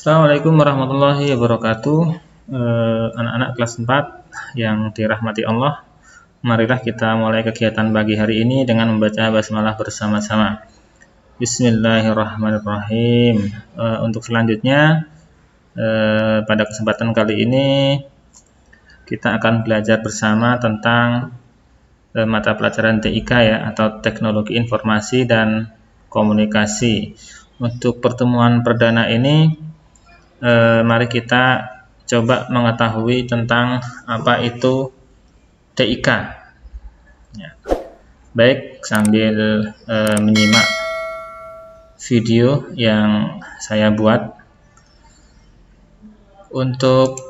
Assalamualaikum warahmatullahi wabarakatuh. Anak-anak kelas 4 yang dirahmati Allah, marilah kita mulai kegiatan pagi hari ini dengan membaca basmalah bersama-sama. Bismillahirrahmanirrahim. Untuk selanjutnya, pada kesempatan kali ini kita akan belajar bersama tentang mata pelajaran TIK ya, atau Teknologi Informasi dan Komunikasi. Untuk pertemuan perdana ini, mari kita coba mengetahui tentang apa itu TIK. Ya. Baik, sambil menyimak video yang saya buat. Untuk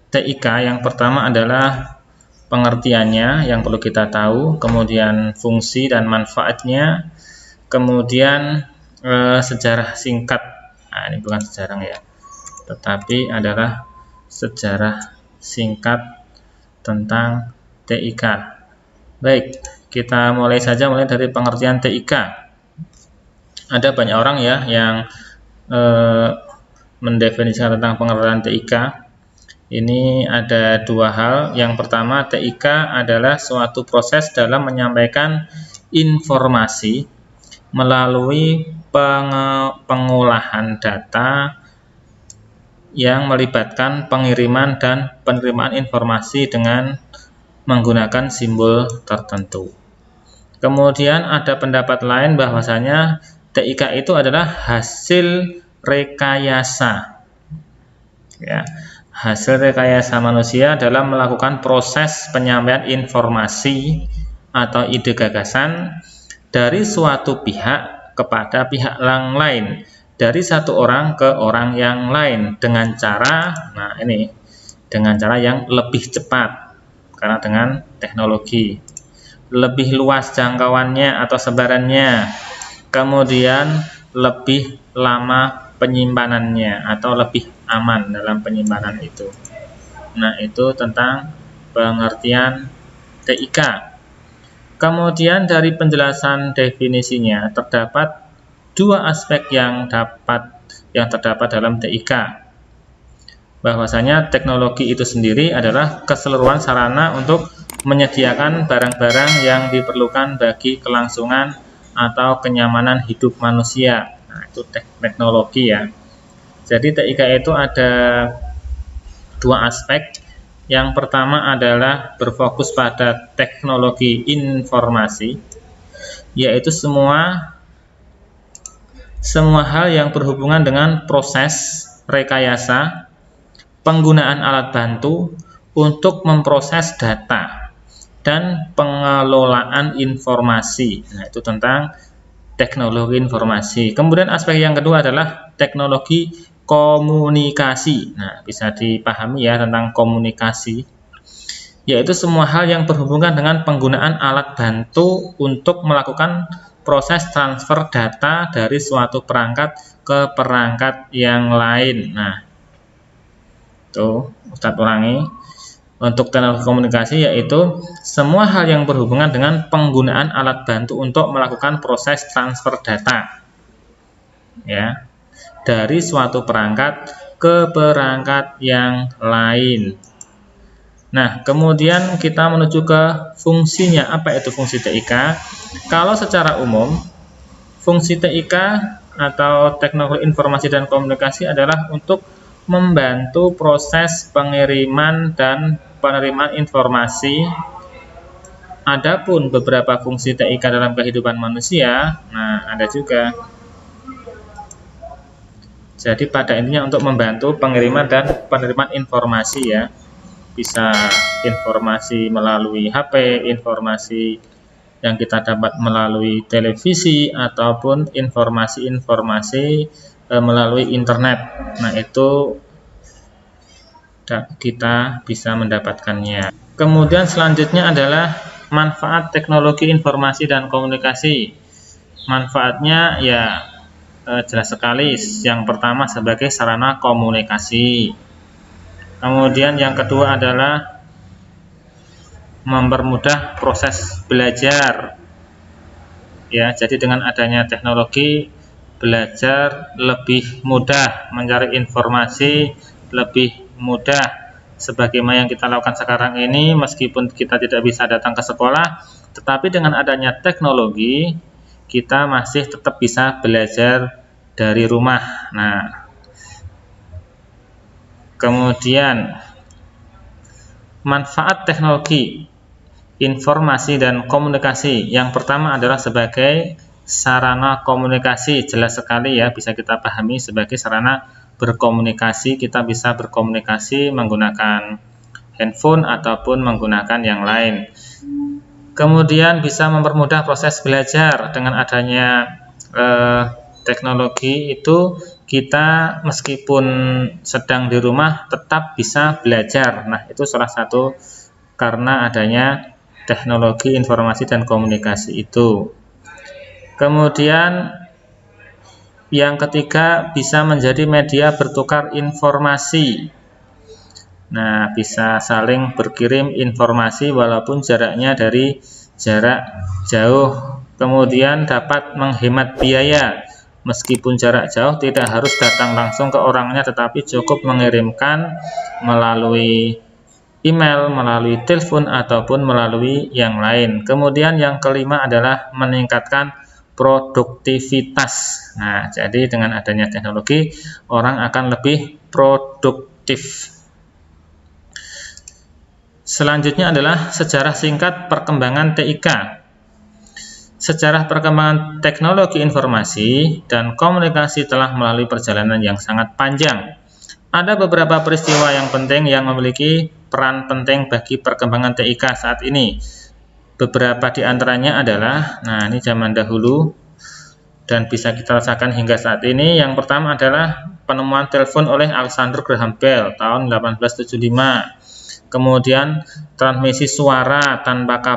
TIK yang pertama adalah pengertiannya yang perlu kita tahu, kemudian fungsi dan manfaatnya, kemudian sejarah singkat. Nah, ini bukan sejarah ya, tetapi adalah sejarah singkat tentang TIK. Baik, kita mulai dari pengertian TIK. Ada banyak orang ya yang mendefinisikan tentang pengertian TIK. Ini ada dua hal. Yang pertama, TIK adalah suatu proses dalam menyampaikan informasi melalui pengolahan data yang melibatkan pengiriman dan penerimaan informasi dengan menggunakan simbol tertentu. Kemudian ada pendapat lain bahwasanya TIK itu adalah hasil rekayasa. Ya, hasil rekayasa manusia dalam melakukan proses penyampaian informasi atau ide gagasan dari suatu pihak kepada pihak yang lain, dari satu orang ke orang yang lain dengan cara, dengan cara yang lebih cepat karena dengan teknologi, lebih luas jangkauannya atau sebarannya, kemudian lebih lama penyimpanannya atau lebih aman dalam penyimpanan itu. Nah, itu tentang pengertian TIK. Kemudian dari penjelasan definisinya terdapat dua aspek yang terdapat dalam TIK. Bahwasanya teknologi itu sendiri adalah keseluruhan sarana untuk menyediakan barang-barang yang diperlukan bagi kelangsungan atau kenyamanan hidup manusia. Nah, itu teknologi ya. Jadi TIK itu ada dua aspek. Yang pertama adalah berfokus pada teknologi informasi, yaitu semua hal yang berhubungan dengan proses rekayasa, penggunaan alat bantu untuk memproses data, dan pengelolaan informasi. Nah, itu tentang teknologi informasi. Kemudian aspek yang kedua adalah teknologi komunikasi. Nah, bisa dipahami ya tentang komunikasi, yaitu semua hal yang berhubungan dengan penggunaan alat bantu untuk melakukan proses transfer data dari suatu perangkat ke perangkat yang lain. Nah, itu Ustadz ulangi. Untuk teknologi komunikasi yaitu semua hal yang berhubungan dengan penggunaan alat bantu untuk melakukan proses transfer data. Ya. Dari suatu perangkat ke perangkat yang lain. Nah, kemudian kita menuju ke fungsinya. Apa itu fungsi TIK? Kalau secara umum, fungsi TIK atau teknologi informasi dan komunikasi adalah untuk membantu proses pengiriman dan penerimaan informasi. Adapun beberapa fungsi TIK dalam kehidupan manusia, nah ada juga. Jadi pada intinya untuk membantu pengiriman dan penerimaan informasi ya. Bisa informasi melalui HP, informasi yang kita dapat melalui televisi, ataupun informasi-informasi melalui internet. Nah, itu kita bisa mendapatkannya. Kemudian selanjutnya adalah manfaat teknologi informasi dan komunikasi. Manfaatnya ya jelas sekali. Yang pertama sebagai sarana komunikasi. Kemudian yang kedua adalah mempermudah proses belajar. Ya, jadi dengan adanya teknologi belajar lebih mudah, mencari informasi lebih mudah. Sebagaimana yang kita lakukan sekarang ini, meskipun kita tidak bisa datang ke sekolah, tetapi dengan adanya teknologi, kita masih tetap bisa belajar dari rumah. Nah, kemudian manfaat teknologi informasi dan komunikasi. Yang pertama adalah sebagai sarana komunikasi. Jelas sekali ya, bisa kita pahami sebagai sarana berkomunikasi. Kita bisa berkomunikasi menggunakan handphone ataupun menggunakan yang lain. Kemudian bisa mempermudah proses belajar. Dengan adanya teknologi itu, kita meskipun sedang di rumah tetap bisa belajar. Nah, itu salah satu karena adanya teknologi informasi dan komunikasi itu. Kemudian yang ketiga, bisa menjadi media bertukar informasi. Nah, bisa saling berkirim informasi walaupun jaraknya dari jarak jauh. Kemudian dapat menghemat biaya. Meskipun jarak jauh, tidak harus datang langsung ke orangnya, tetapi cukup mengirimkan melalui email, melalui telepon, ataupun melalui yang lain. Kemudian yang kelima adalah meningkatkan produktivitas. Nah, jadi dengan adanya teknologi, orang akan lebih produktif. Selanjutnya adalah sejarah singkat perkembangan TIK. Sejarah perkembangan teknologi informasi dan komunikasi telah melalui perjalanan yang sangat panjang. Ada beberapa peristiwa yang penting yang memiliki peran penting bagi perkembangan TIK saat ini. Beberapa di antaranya adalah, nah ini zaman dahulu dan bisa kita rasakan hingga saat ini. Yang pertama adalah penemuan telepon oleh Alexander Graham Bell tahun 1875. Kemudian transmisi suara tanpa kabel